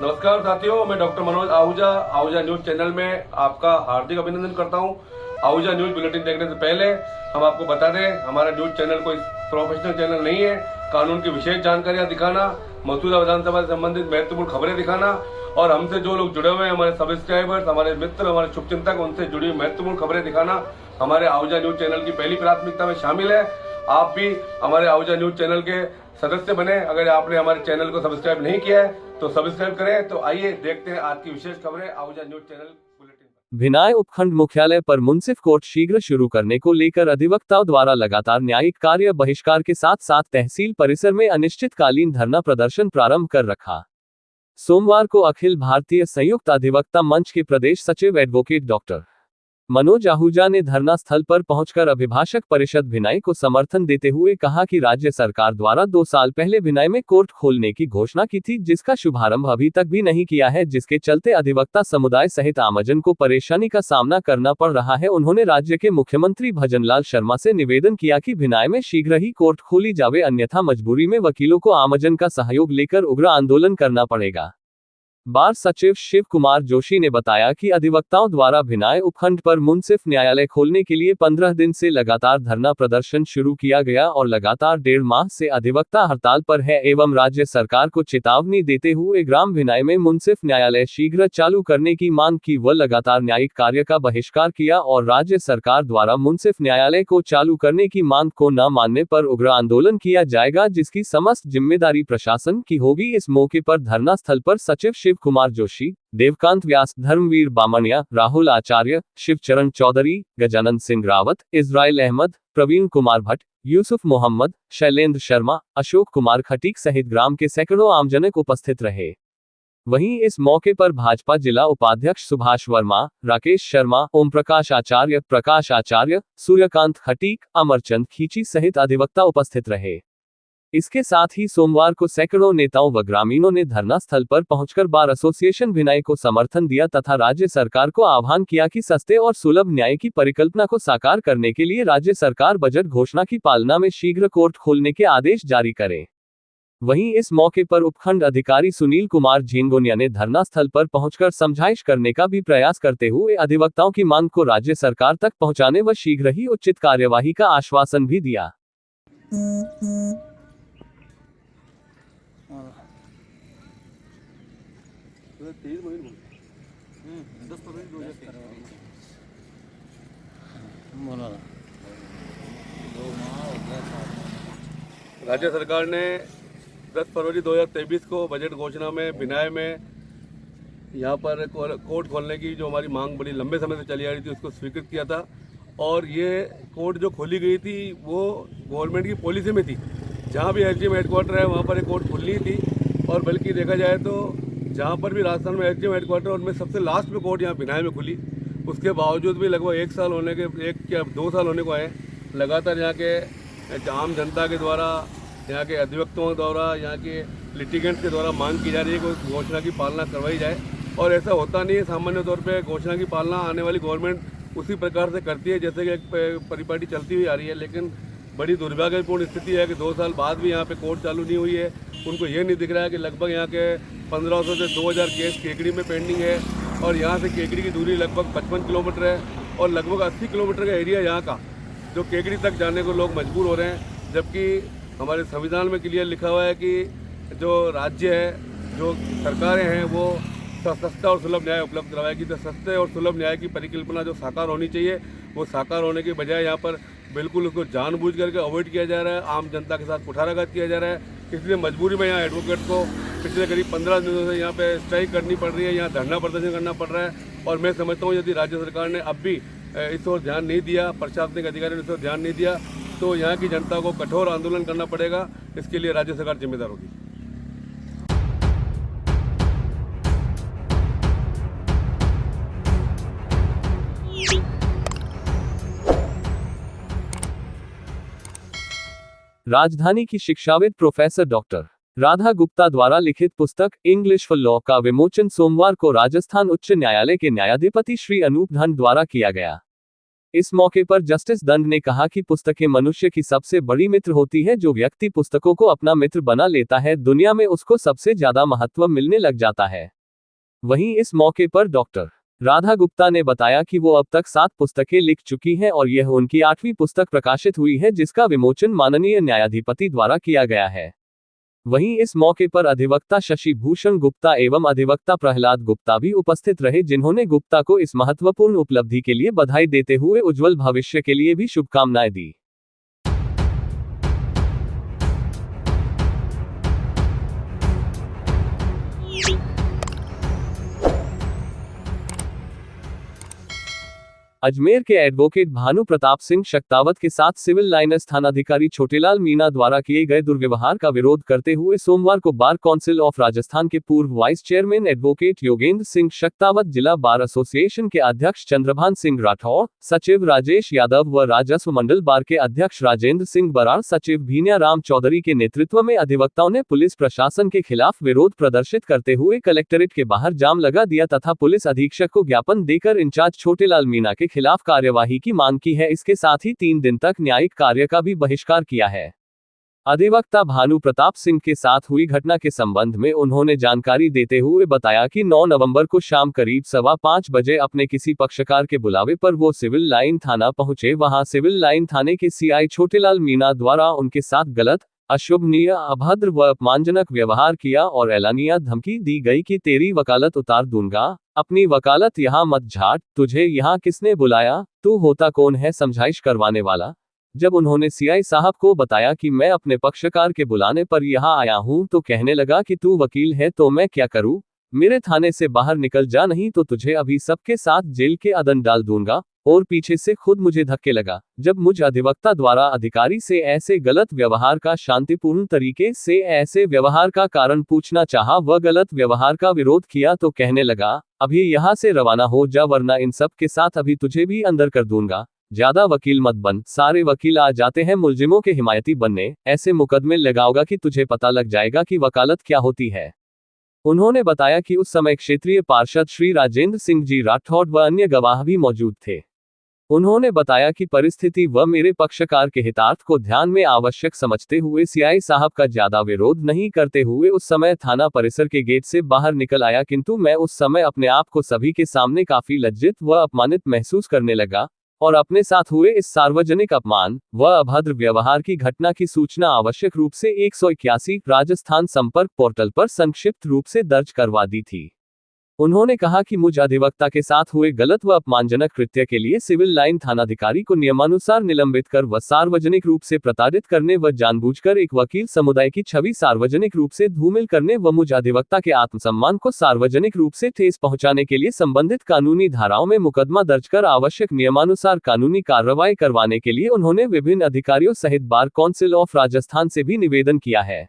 नमस्कार साथियों, मैं doctor Manoj Ahuja Ahuja news channel में आपका हार्दिक अभिनंदन करता हूं। आहूजा न्यूज बुलेटिन देखने से पहले हम आपको बता दें, हमारा न्यूज चैनल कोई प्रोफेशनल चैनल नहीं है। कानून की विशेष जानकारियां दिखाना, मौजूदा विधानसभा से संबंधित महत्वपूर्ण खबरें दिखाना और हमसे जो लोग जुड़े हुए हैं, हमारे सब्सक्राइबर्स, हमारे मित्र, हमारे शुभचिंतक, उनसे जुड़ी हुई महत्वपूर्ण खबरें दिखाना हमारे आहूजा न्यूज चैनल की पहली प्राथमिकता में शामिल है। आप भी हमारे आहूजा न्यूज चैनल के सदस्य बने। अगर आपने हमारे चैनल को सब्सक्राइब नहीं किया है तो सब्सक्राइब करें। तो आइए देखते हैं आज की विशेष खबरें आहूजा न्यूज चैनल बुलेटिन पर। भिनाय उपखंड मुख्यालय पर मुंसिफ कोर्ट शीघ्र शुरू करने को लेकर अधिवक्ताओं द्वारा लगातार न्यायिक कार्य बहिष्कार के साथ साथ तहसील परिसर में अनिश्चितकालीन धरना प्रदर्शन प्रारंभ कर रखा। सोमवार को अखिल भारतीय संयुक्त अधिवक्ता मंच के प्रदेश सचिव एडवोकेट डॉक्टर मनोज आहूजा ने धरना स्थल पर पहुंचकर अभिभाषक परिषद भिनाई को समर्थन देते हुए कहा कि राज्य सरकार द्वारा 2 साल पहले भिनाई में कोर्ट खोलने की घोषणा की थी, जिसका शुभारंभ अभी तक भी नहीं किया है, जिसके चलते अधिवक्ता समुदाय सहित आमजन को परेशानी का सामना करना पड़ रहा है। उन्होंने राज्य के मुख्यमंत्री भजनलाल शर्मा से निवेदन किया कि भिनाई में शीघ्र ही कोर्ट खोली जावे, अन्यथा मजबूरी में वकीलों को आमजन का सहयोग लेकर उग्र आंदोलन करना पड़ेगा। बार सचिव शिव कुमार जोशी ने बताया कि अधिवक्ताओं द्वारा भिनाय उपखंड पर मुंसिफ न्यायालय खोलने के लिए 15 दिन से लगातार धरना प्रदर्शन शुरू किया गया और लगातार 1.5 माह से अधिवक्ता हड़ताल पर है एवं राज्य सरकार को चेतावनी देते हुए ग्राम भिनाय में मुंसिफ न्यायालय शीघ्र चालू करने की मांग की। व लगातार न्यायिक कार्य का बहिष्कार किया और राज्य सरकार द्वारा मुंसिफ न्यायालय को चालू करने की मांग को न मानने पर उग्र आंदोलन किया जाएगा, जिसकी समस्त जिम्मेदारी प्रशासन की होगी। इस मौके पर धरना स्थल पर सचिव शिव कुमार जोशी, देवकांत व्यास, धर्मवीर बामणिया, राहुल आचार्य, शिवचरण चौधरी, गजानंद सिंह रावत, इजराइल अहमद, प्रवीण कुमार भट्ट, यूसुफ मोहम्मद, शैलेंद्र शर्मा, अशोक कुमार खटीक सहित ग्राम के सैकड़ों आमजनक उपस्थित रहे। वहीं इस मौके पर भाजपा जिला उपाध्यक्ष सुभाष वर्मा, राकेश शर्मा, ओम प्रकाश आचार्य, सूर्यकांत खटीक, अमरचंद खींची सहित अधिवक्ता उपस्थित रहे। इसके साथ ही सोमवार को सैकड़ों नेताओं व ग्रामीणों ने धरना स्थल पर पहुंचकर बार एसोसिएशन भिनाई को समर्थन दिया तथा राज्य सरकार को आह्वान किया कि सस्ते और सुलभ न्याय की परिकल्पना को साकार करने के लिए राज्य सरकार बजट घोषणा की पालना में शीघ्र कोर्ट खोलने के आदेश जारी करे। वहीं इस मौके पर उपखंड अधिकारी सुनील कुमार झिंगोनिया ने धरना स्थल पर पहुंचकर समझाइश करने का भी प्रयास करते हुए अधिवक्ताओं की मांग को राज्य सरकार तक पहुंचाने व शीघ्र ही उचित कार्यवाही का आश्वासन भी दिया। राज्य सरकार ने 10 फरवरी 2023 को बजट घोषणा में भिनाय में यहाँ पर कोर्ट खोलने की जो हमारी मांग बड़ी लंबे समय से चली आ रही थी, उसको स्वीकृत किया था। और ये कोर्ट जो खोली गई थी वो गवर्नमेंट की पॉलिसी में थी। जहाँ भी एसडीएम हेडक्वार्टर है वहाँ पर एक कोर्ट खुलनी थी। और बल्कि देखा जाए तो जहाँ पर भी राजस्थान में एसडीएम हेडक्वार्टर, उनमें सबसे लास्ट में कोर्ट यहाँ भिनाय में खुली। उसके बावजूद भी लगभग 1 साल होने के 2 साल होने को आए, लगातार यहाँ के आम जनता के द्वारा, यहाँ के अधिवक्ताओं द्वारा, यहाँ के लिटिगेंट्स के द्वारा मांग की जा रही है कि उस घोषणा की पालना करवाई जाए। और ऐसा होता नहीं है। सामान्य तौर पे घोषणा की पालना आने वाली गवर्नमेंट उसी प्रकार से करती है जैसे कि एक परिपाटी चलती हुई आ रही है। लेकिन बड़ी दुर्भाग्यपूर्ण स्थिति है कि 2 साल बाद भी यहाँ पे कोर्ट चालू नहीं हुई है। उनको ये नहीं दिख रहा है कि लगभग यहाँ के 1500 से 2000 केस केकड़ी में पेंडिंग है और यहाँ से केकड़ी की दूरी लगभग 55 किलोमीटर है और लगभग 80 किलोमीटर का एरिया यहाँ का, जो केकड़ी तक जाने को लोग मजबूर हो रहे हैं। जबकि हमारे संविधान में क्लियर लिखा हुआ है कि जो राज्य है, जो सरकारें हैं, वो सस्ता और सुलभ न्याय उपलब्ध करवाएगी। तो सस्ते और सुलभ न्याय की परिकल्पना जो साकार होनी चाहिए, वो साकार होने के बजाय यहाँ पर बिल्कुल उसको जानबूझ करके अवॉइड किया जा रहा है। आम जनता के साथ कुठाराघात किया जा रहा है। इसलिए मजबूरी में यहाँ एडवोकेट को पिछले करीब 15 दिनों से यहाँ पे स्ट्राइक करनी पड़ रही है, यहाँ धरना प्रदर्शन करना पड़ रहा है। और मैं समझता हूँ यदि राज्य सरकार ने अब भी इस ओर ध्यान नहीं दिया, प्रशासनिक अधिकारियों ने इस ओर ध्यान नहीं दिया, तो यहाँ की जनता को कठोर आंदोलन करना पड़ेगा। इसके लिए राज्य सरकार जिम्मेदार होगी। राजधानी की शिक्षाविद प्रोफेसर डॉक्टर राधा गुप्ता द्वारा लिखित पुस्तक इंग्लिश फॉर लॉ का विमोचन सोमवार को राजस्थान उच्च न्यायालय के न्यायाधिपति श्री अनूप धन द्वारा किया गया। इस मौके पर जस्टिस दंड ने कहा कि पुस्तकें मनुष्य की सबसे बड़ी मित्र होती है। जो व्यक्ति पुस्तकों को अपना मित्र बना लेता है, दुनिया में उसको सबसे ज्यादा महत्व मिलने लग जाता है। वहीं इस मौके पर डॉक्टर राधा गुप्ता ने बताया कि वो अब तक 7 पुस्तकें लिख चुकी हैं और यह उनकी 8वीं पुस्तक प्रकाशित हुई है, जिसका विमोचन माननीय न्यायाधिपति द्वारा किया गया है। वहीं इस मौके पर अधिवक्ता शशि भूषण गुप्ता एवं अधिवक्ता प्रहलाद गुप्ता भी उपस्थित रहे, जिन्होंने गुप्ता को इस महत्वपूर्ण उपलब्धि के लिए बधाई देते हुए उज्जवल भविष्य के लिए भी शुभकामनाएं दी। अजमेर के एडवोकेट भानु प्रताप सिंह शक्तावत के साथ सिविल लाइन्स थानाधिकारी छोटेलाल मीणा द्वारा किए गए दुर्व्यवहार का विरोध करते हुए सोमवार को बार काउंसिल ऑफ राजस्थान के पूर्व vice chairman advocate Yogendra Singh Shaktawat, जिला बार एसोसिएशन के अध्यक्ष चंद्रभान सिंह राठौर, सचिव राजेश यादव व राजस्व मंडल बार के अध्यक्ष राजेंद्र सिंह बराड़, सचिव भीनिया राम चौधरी के नेतृत्व में अधिवक्ताओं ने पुलिस प्रशासन के खिलाफ विरोध प्रदर्शित करते हुए कलेक्ट्रेट के बाहर जाम लगा दिया तथा पुलिस अधीक्षक को ज्ञापन देकर इंचार्ज छोटेलाल मीणा के खिलाफ कार्यवाही की मांग की है। इसके साथ ही 3 दिन तक न्यायिक कार्य का भी बहिष्कार किया है। अधिवक्ता भानु प्रताप सिंह के साथ हुई घटना के संबंध में उन्होंने जानकारी देते हुए बताया कि 9 नवंबर को शाम करीब 5:15 बजे अपने किसी पक्षकार के बुलावे पर वो सिविल लाइन थाना पहुंचे। वहां सिविल लाइन थाने के सीआई छोटेलाल मीणा द्वारा उनके साथ गलत, अशोभनीय, अभद्र व अपमानजनक व्यवहार किया और एलानिया धमकी दी गई कि तेरी वकालत उतार दूंगा, अपनी वकालत यहाँ मत झाड़, तुझे यहाँ किसने बुलाया, तू होता कौन है समझाइश करवाने वाला। जब उन्होंने सीआई साहब को बताया कि मैं अपने पक्षकार के बुलाने पर यहाँ आया हूँ, तो कहने लगा कि तू वकील है तो मैं क्या करूँ, मेरे थाने से बाहर निकल जा, नहीं तो तुझे अभी सबके साथ जेल के अदन डाल दूंगा। और पीछे से खुद मुझे धक्के लगा। जब मुझ अधिवक्ता द्वारा अधिकारी से ऐसे गलत व्यवहार का शांतिपूर्ण तरीके से ऐसे व्यवहार का कारण पूछना चाहा व गलत व्यवहार का विरोध किया तो कहने लगा, अभी यहाँ से रवाना हो जा वरना इन सब के साथ अभी तुझे भी अंदर कर दूंगा, ज्यादा वकील मत बन, सारे वकील आ जाते हैं मुलजिमों के हिमायती बनने, ऐसे मुकदमे लगाओगा कि तुझे पता लग जाएगा कि वकालत क्या होती है। उन्होंने बताया कि उस समय क्षेत्रीय पार्षद श्री राजेंद्र सिंह जी राठौड़ व अन्य गवाह भी मौजूद थे। उन्होंने बताया कि परिस्थिति व मेरे पक्षकार के हितार्थ को ध्यान में आवश्यक समझते हुए सीआई साहब का ज्यादा विरोध नहीं करते हुए उस समय थाना परिसर के गेट से बाहर निकल आया, किंतु मैं उस समय अपने आप को सभी के सामने काफी लज्जित व अपमानित महसूस करने लगा और अपने साथ हुए इस सार्वजनिक अपमान व अभद्र व्यवहार की घटना की सूचना आवश्यक रूप से 181 राजस्थान संपर्क पोर्टल पर संक्षिप्त रूप से दर्ज करवा दी थी। उन्होंने कहा कि मुझ अधिवक्ता के साथ हुए गलत व अपमानजनक कृत्य के लिए सिविल लाइन थानाधिकारी को नियमानुसार निलंबित कर व सार्वजनिक रूप से प्रताड़ित करने व जानबूझकर एक वकील समुदाय की छवि सार्वजनिक रूप से धूमिल करने व मुझ अधिवक्ता के आत्मसम्मान को सार्वजनिक रूप से ठेस पहुंचाने के लिए संबंधित कानूनी धाराओं में मुकदमा दर्ज कर आवश्यक नियमानुसार कानूनी कार्रवाई करवाने के लिए उन्होंने विभिन्न अधिकारियों सहित बार काउंसिल ऑफ राजस्थान से भी निवेदन किया है।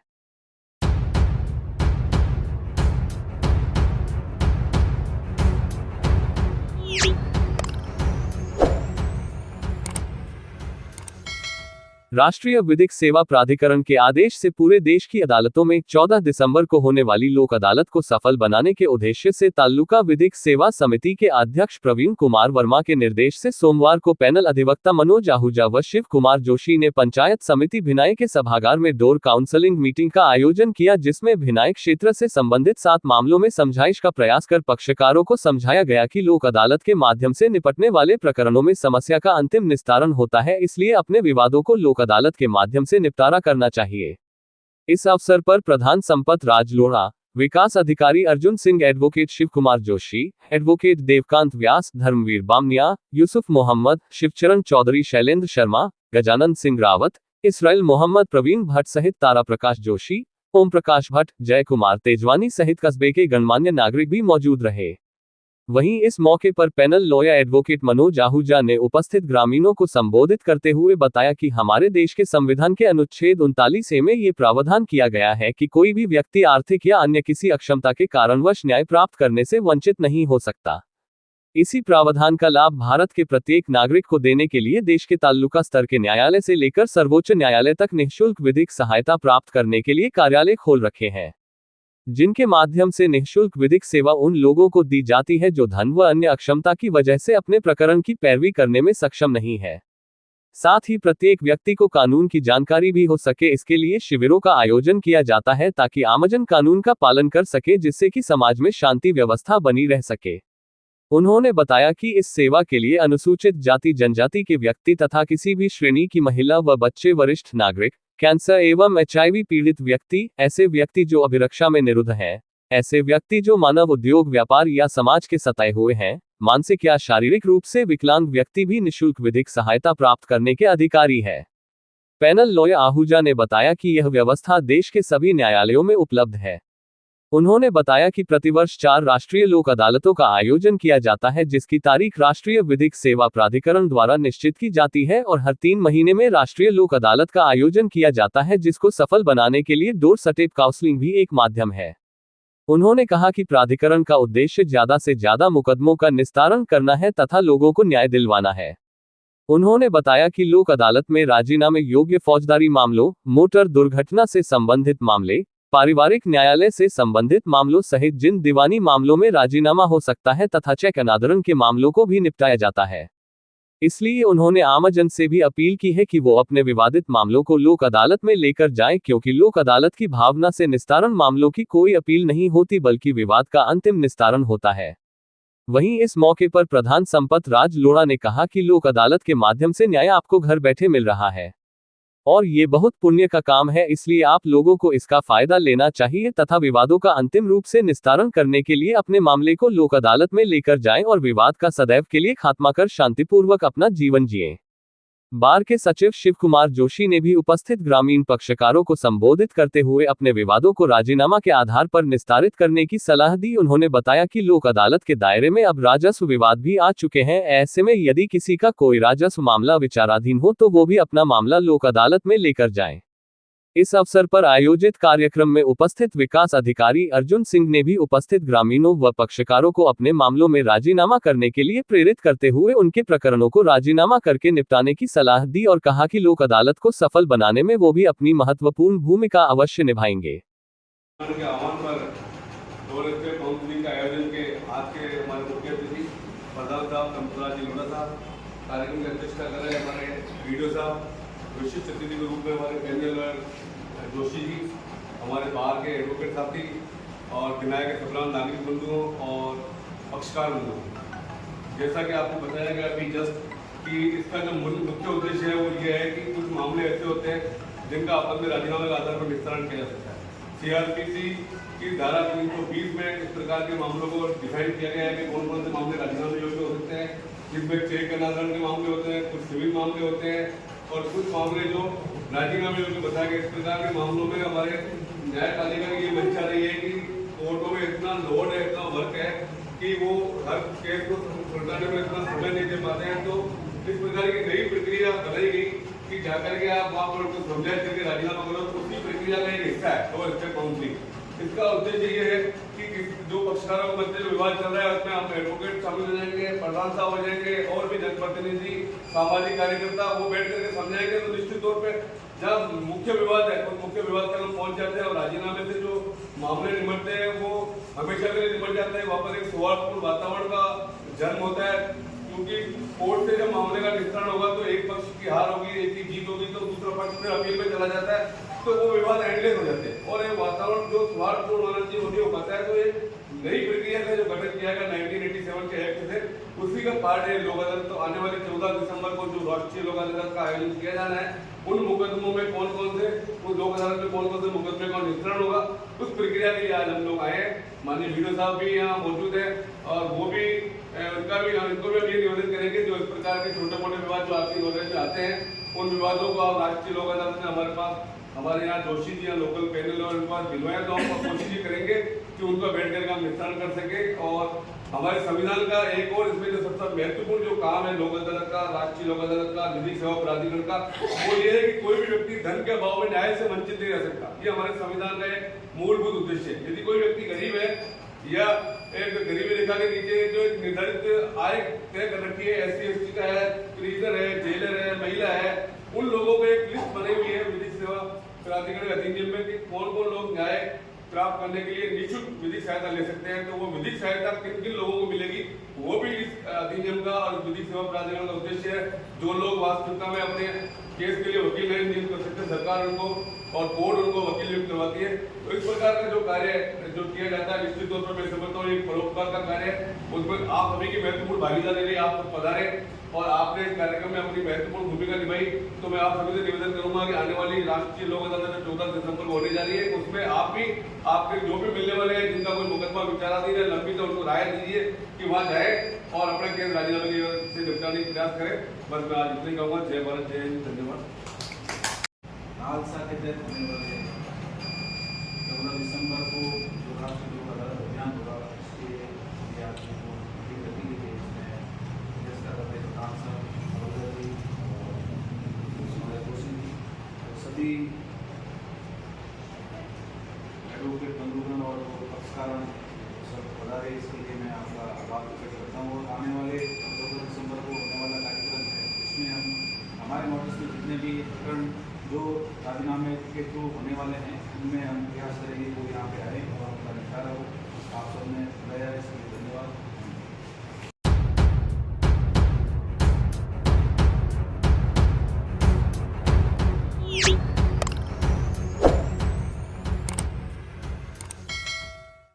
राष्ट्रीय विधिक सेवा प्राधिकरण के आदेश से पूरे देश की अदालतों में 14 दिसंबर को होने वाली लोक अदालत को सफल बनाने के उद्देश्य से तालुका विधिक सेवा समिति के अध्यक्ष प्रवीण कुमार वर्मा के निर्देश से सोमवार को पैनल अधिवक्ता मनोज आहूजा व शिव कुमार जोशी ने पंचायत समिति भिनाई के सभागार में डोर काउंसलिंग मीटिंग का आयोजन किया, जिसमें भिनाई क्षेत्र से संबंधित 7 मामलों में समझाइश का प्रयास कर पक्षकारों को समझाया गया कि लोक अदालत के माध्यम से निपटने वाले प्रकरणों में समस्या का अंतिम निस्तारण होता है, इसलिए अपने विवादों को लोक अदालत के माध्यम से निपटारा करना चाहिए। इस अवसर पर प्रधान संपत राज लोढ़ा, विकास अधिकारी अर्जुन सिंह, एडवोकेट शिव कुमार जोशी, एडवोकेट देवकांत व्यास, धर्मवीर बामनिया, यूसुफ मोहम्मद, शिवचरण चौधरी, शैलेंद्र शर्मा, गजानंद सिंह रावत, इसराइल मोहम्मद, प्रवीण भट्ट सहित तारा प्रकाश जोशी, ओम प्रकाश भट्ट, जय कुमार तेजवानी सहित कस्बे के गणमान्य नागरिक भी मौजूद रहे। वहीं इस मौके पर panel lawyer advocate Manoj Ahuja ने उपस्थित ग्रामीणों को संबोधित करते हुए बताया कि हमारे देश के संविधान के अनुच्छेद 39A में ये प्रावधान किया गया है कि कोई भी व्यक्ति आर्थिक या अन्य किसी अक्षमता के कारणवश न्याय प्राप्त करने से वंचित नहीं हो सकता। इसी प्रावधान का लाभ भारत के प्रत्येक नागरिक को देने के लिए देश के तालुका स्तर के न्यायालय से लेकर सर्वोच्च न्यायालय तक निःशुल्क विधिक सहायता प्राप्त करने के लिए कार्यालय खोल रखे हैं। जिनके माध्यम से निःशुल्क विधिक सेवा उन लोगों को दी जाती है जो धन व अन्य अक्षमता की वजह से अपने प्रकरण की पैरवी करने में सक्षम नहीं है। साथ ही प्रत्येक व्यक्ति को कानून की जानकारी भी हो सके, इसके लिए शिविरों का आयोजन किया जाता है ताकि आमजन कानून का पालन कर सके, जिससे कि समाज में शांति व्यवस्था बनी रह सके। उन्होंने बताया कि इस सेवा के लिए अनुसूचित जाति जनजाति के व्यक्ति तथा किसी भी श्रेणी की महिला व बच्चे, वरिष्ठ नागरिक, कैंसर एवं HIV पीड़ित व्यक्ति, ऐसे व्यक्ति जो अभिरक्षा में निरुद्ध हैं, ऐसे व्यक्ति जो मानव उद्योग, व्यापार या समाज के सताए हुए हैं, मानसिक या शारीरिक रूप से विकलांग व्यक्ति भी निःशुल्क विधिक सहायता प्राप्त करने के अधिकारी है। पैनल लॉयर आहूजा ने बताया कि यह व्यवस्था देश के सभी न्यायालयों में उपलब्ध है। उन्होंने बताया कि प्रतिवर्ष 4 राष्ट्रीय लोक अदालतों का आयोजन किया जाता है, जिसकी तारीख राष्ट्रीय विधिक सेवा प्राधिकरण द्वारा निश्चित की जाती है और हर 3 महीने में राष्ट्रीय लोक अदालत का आयोजन किया जाता है, जिसको सफल बनाने के लिए डोर स्टेप काउंसलिंग भी एक माध्यम है। उन्होंने कहा कि प्राधिकरण का उद्देश्य ज्यादा से ज्यादा मुकदमों का निस्तारण करना है तथा लोगों को न्याय दिलवाना है। उन्होंने बताया कि लोक अदालत में राजीनामे योग्य फौजदारी मामलों, मोटर दुर्घटना से संबंधित मामले, पारिवारिक न्यायालय से संबंधित मामलों सहित जिन दीवानी मामलों में राजीनामा हो सकता है तथा चेक अनादरण के मामलों को भी निपटाया जाता है। इसलिए उन्होंने आमजन से भी अपील की है कि वो अपने विवादित मामलों को लोक अदालत में लेकर जाएं, क्योंकि लोक अदालत की भावना से निस्तारण मामलों की कोई अपील नहीं होती बल्कि विवाद का अंतिम निस्तारण होता है। वहीं इस मौके पर प्रधान संपत राज लोढ़ा ने कहा कि लोक अदालत के माध्यम से न्याय आपको घर बैठे मिल रहा है और ये बहुत पुण्य का काम है, इसलिए आप लोगों को इसका फायदा लेना चाहिए तथा विवादों का अंतिम रूप से निस्तारण करने के लिए अपने मामले को लोक अदालत में लेकर जाएं और विवाद का सदैव के लिए खात्मा कर शांतिपूर्वक अपना जीवन जिएं। बार के सचिव शिव कुमार जोशी ने भी उपस्थित ग्रामीण पक्षकारों को संबोधित करते हुए अपने विवादों को राजीनामा के आधार पर निस्तारित करने की सलाह दी। उन्होंने बताया कि लोक अदालत के दायरे में अब राजस्व विवाद भी आ चुके हैं, ऐसे में यदि किसी का कोई राजस्व मामला विचाराधीन हो तो वो भी अपना मामला लोक अदालत में लेकर जाएं। इस अवसर पर आयोजित कार्यक्रम में उपस्थित विकास अधिकारी अर्जुन सिंह ने भी उपस्थित ग्रामीणों व पक्षकारों को अपने मामलों में राजीनामा करने के लिए प्रेरित करते हुए उनके प्रकरणों को राजीनामा करके निपटाने की सलाह दी और कहा कि लोक अदालत को सफल बनाने में वो भी अपनी महत्वपूर्ण भूमिका अवश्य निभाएंगे। विशिष्ट अतिथि के रूप में हमारे पैनल जोशी जी, हमारे बाहर के एडवोकेट साथी और विनायक के सबराम नागरिक बंधुओं और पक्षकार बंधुओं, जैसा कि आपको बताया गया अभी जस्ट कि इसका जो मुख्य उद्देश्य है वो ये है कि कुछ मामले ऐसे होते हैं जिनका आपस में राजीनामे के आधार पर निस्तारण किया जा सकता है। CRPC की धारा 320 में इस प्रकार के मामलों को डिफाइन किया गया है कि कौन कौन से मामले राजीनामे योग्य हो सकते हैं, जिसमें चेक अनादरण के मामले होते हैं, कुछ सिविल मामले होते हैं और कुछ मामले जो राजीनामे योग्य बताया गया। इस प्रकार के मामलों में हमारे न्यायपालिका की ये मंशा रही है कि कोर्टों में इतना लोड है, इतना वर्क है कि वो हर केस को सुलझाने में इतना समय नहीं दे पाते हैं। तो इस प्रकार की नई प्रक्रिया बनाई गई कि जाकर के आप वहाँ पर उनको समझाइश करके राजीनामा करो, तो उसी प्रक्रिया का एक हिस्सा है और स्टेप काउंसलिंग। इसका उद्देश्य ये है कि जो पक्षकारों के मध्य जो विवाद चल रहा है उसमें हम एडवोकेट शामिल हो जाएंगे, प्रधान साहब हो जाएंगे और भी जनप्रतिनिधि, सामाजिक कार्यकर्ता, वो बैठ करके समझाएंगे। तो निश्चित तौर पे जब मुख्य विवाद है उस मुख्य विवाद तक हम पहुंच जाते हैं और राजीनामे से जो मामले निपटते हैं वो हमेशा के लिए निपट जाते हैं। वहाँ पर एक सौहार्दपूर्ण वातावरण का जन्म होता है, क्योंकि कोर्ट से जब मामले का निस्तारण होगा तो एक पक्ष की हार होगी, एक की जीत होगी, तो दूसरा पक्ष फिर अपील में चला जाता है, तो वो विवाद एंडलेस हो जाते हैं और ये वातावरण जो सौहार्दपूर्ण होना चाहिए वो नहीं हो पाता है। तो ये नई प्रक्रिया का जो गठन किया गया 1987 के एक्ट से, उसी का पार्ट है लोक अदालत। तो आने वाले 14 दिसंबर को जो राष्ट्रीय लोक अदालत का आयोजन किया जाना है, उन मुकदमों में कौन कौन से, उन लोक अदालत में कौन कौन से मुकदमे का निस्तारण होगा, उस प्रक्रिया के लिए आज हम लोग आए हैं। माननीय वीडियो साहब भी यहाँ मौजूद है और वो भी उनको भी हम ये निवेदन करेंगे जो इस प्रकार के छोटे मोटे विवाद जो आपकी नॉलेज में आते हैं, उन विवादों को आप राष्ट्रीय लोक अदालत में हमारे पास हमारे यहाँ जोशी जी यहाँ लोकल पैनल और उनके पास भिजवाएं, तो हम कोशिश ये करेंगे कि उनका बैठ करके हम निस्तारण कर सके। और हमारे संविधान का एक और इसमें जो सबसे महत्वपूर्ण जो काम है लोक अदालत का, राष्ट्रीय लोक अदालत का, विधिक सेवा प्राधिकरण का, वो ये है कि कोई भी व्यक्ति धन के अभाव में न्याय से वंचित नहीं रह सकता। ये हमारे संविधान का एक मूलभूत उद्देश्य है। यदि कोई व्यक्ति गरीब है या एक गरीबी रेखा के नीचे जो एक निर्धारित आय तय कर रखी है, SC ST का है, प्रिजनर है, जेलर है, महिला है, उन लोगों को एक लिस्ट बनी हुई है विधिक सेवा प्राधिकरण अधिनियम में कि कौन कौन लोग न्याय प्राप्त करने के लिए निःशुल्क विधिक सहायता ले सकते हैं। तो वो विधिक सहायता किन किन लोगों को मिलेगी वो भी इस अधिनियम का और विधिक सेवा प्राधिकरण का उद्देश्य है। जो लोग वास्तविकता में अपने केस के लिए वकील नहीं नियुक्त कर सकते, सरकार उनको और कोर्ट उनको वकील नियुक्त करवाती है। तो इस प्रकार का जो कार्य जो किया जाता है निश्चित तौर पर मैं समझता हूँ एक परोपकार का कार्य है। उसमें आप सभी की महत्वपूर्ण भागीदारी रही, आप सब पधारे और आपने इस कार्यक्रम में अपनी महत्वपूर्ण भूमिका निभाई। तो मैं आप सभी से निवेदन करूंगा कि आने वाली राष्ट्रीय लोक अदालत 14 दिसंबर को होने जा रही है, उसमें आप भी आपके जो भी मिलने वाले हैं जिनका कोई मुकदमा विचाराधीन है, लंबित है, उनको राय दीजिए कि वहाँ जाए और अपना केस राजीनामे से निपटाने का प्रयास करें। बस मैं आज इतना कहूँगा। जय भारत, जय हिंद, धन्यवाद। नालसा के तहत होने वाले 14 दिसंबर को जो राष्ट्रीय लोक अदालत अभियान होगा उसके लिए आपको गति के लिए इसमें देश का सांसद अवधि और सभी एडवोकेट बंधुगण और पक्षकार सब पधारे, इसके लिए मैं आपका आभार व्यक्त करता हूँ। और आने वाले 14 दिसंबर को होने वाला कार्यक्रम है उसमें हम हमारे मॉडल्स में जितने भी प्रकरण जो राजीनामे के थ्रू होने वाले हैं उनमें हम प्रयास करेंगे वो यहाँ पे आए और उनका निपटारा हो। आप सबने बताया, इसके लिए धन्यवाद।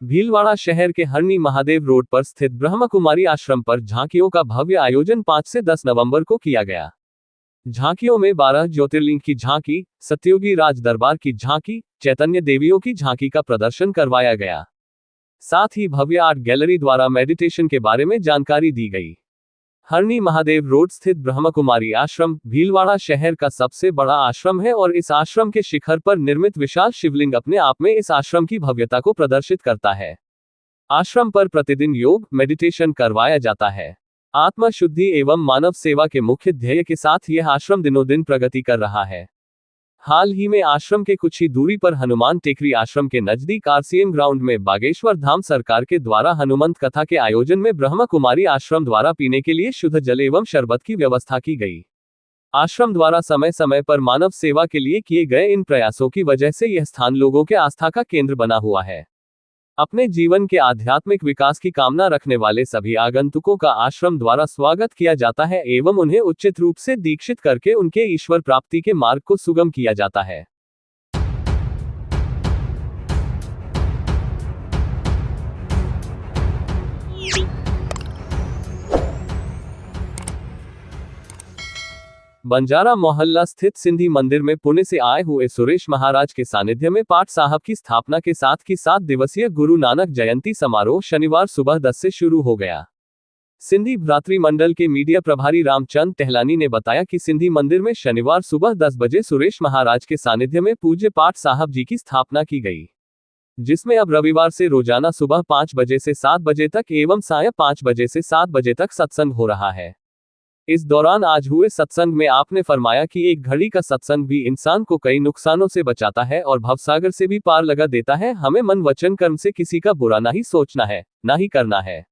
भीलवाड़ा शहर के हरनी महादेव रोड पर स्थित ब्रह्म कुमारी आश्रम पर झांकियों का भव्य आयोजन 5 से 10 नवंबर को किया गया। झांकियों में 12 ज्योतिर्लिंग की झांकी, सत्ययुगी राज दरबार की झांकी, चैतन्य देवियों की झांकी का प्रदर्शन करवाया गया। साथ ही भव्य आर्ट गैलरी द्वारा मेडिटेशन के बारे में जानकारी दी गई। हरनी महादेव रोड स्थित ब्रह्म कुमारी आश्रम भीलवाड़ा शहर का सबसे बड़ा आश्रम है और इस आश्रम के शिखर पर निर्मित विशाल शिवलिंग अपने आप में इस आश्रम की भव्यता को प्रदर्शित करता है। आश्रम पर प्रतिदिन योग मेडिटेशन करवाया जाता है। आत्मा शुद्धि एवं मानव सेवा के मुख्य ध्येय के साथ यह आश्रम दिनों दिन प्रगति कर रहा है। हाल ही में आश्रम के कुछ ही दूरी पर हनुमान टेकरी आश्रम के नजदीक आरसीएम ग्राउंड में बागेश्वर धाम सरकार के द्वारा हनुमंत कथा के आयोजन में ब्रह्म कुमारी आश्रम द्वारा पीने के लिए शुद्ध जल एवं शरबत की व्यवस्था की गई। आश्रम द्वारा समय समय पर मानव सेवा के लिए किए गए इन प्रयासों की वजह से यह स्थान लोगों के आस्था का केंद्र बना हुआ है। अपने जीवन के आध्यात्मिक विकास की कामना रखने वाले सभी आगंतुकों का आश्रम द्वारा स्वागत किया जाता है एवं उन्हें उचित रूप से दीक्षित करके उनके ईश्वर प्राप्ति के मार्ग को सुगम किया जाता है। बंजारा मोहल्ला स्थित सिंधी मंदिर में पुणे से आए हुए सुरेश महाराज के सानिध्य में पाठ साहब की स्थापना के साथ की 7 दिवसीय गुरु नानक जयंती समारोह शनिवार सुबह 10 से शुरू हो गया। सिंधी भ्रातृ मंडल के मीडिया प्रभारी रामचंद टहलानी ने बताया कि सिंधी मंदिर में शनिवार सुबह 10 बजे सुरेश महाराज के सानिध्य में पूज्य पाठ साहब जी की स्थापना की गई, जिसमें अब रविवार से रोजाना सुबह 5 बजे से 7 बजे तक एवं साय 5 बजे से 7 बजे तक सत्संग हो रहा है। इस दौरान आज हुए सत्संग में आपने फरमाया कि एक घड़ी का सत्संग भी इंसान को कई नुकसानों से बचाता है और भवसागर से भी पार लगा देता है। हमें मन वचन कर्म से किसी का बुरा ना ही सोचना है, ना ही करना है।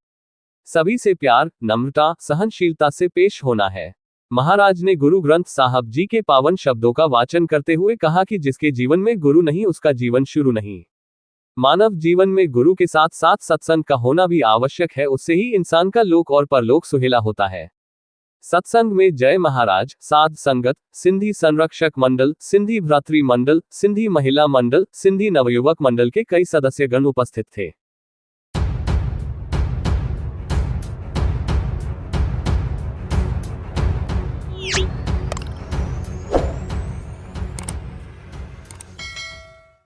सभी से प्यार, नम्रता, सहनशीलता से पेश होना है। महाराज ने गुरु ग्रंथ साहब जी के पावन शब्दों का वाचन करते हुए कहा कि जिसके जीवन में गुरु नहीं उसका जीवन शुरू नहीं। मानव जीवन में गुरु के साथ साथ सत्संग का होना भी आवश्यक है, उससे ही इंसान का लोक और परलोक सुहेला होता है। सत्संग में जय महाराज, साध संगत, सिंधी संरक्षक मंडल, सिंधी भ्रातृ मंडल, सिंधी महिला मंडल, सिंधी नवयुवक मंडल के कई सदस्यगण उपस्थित थे।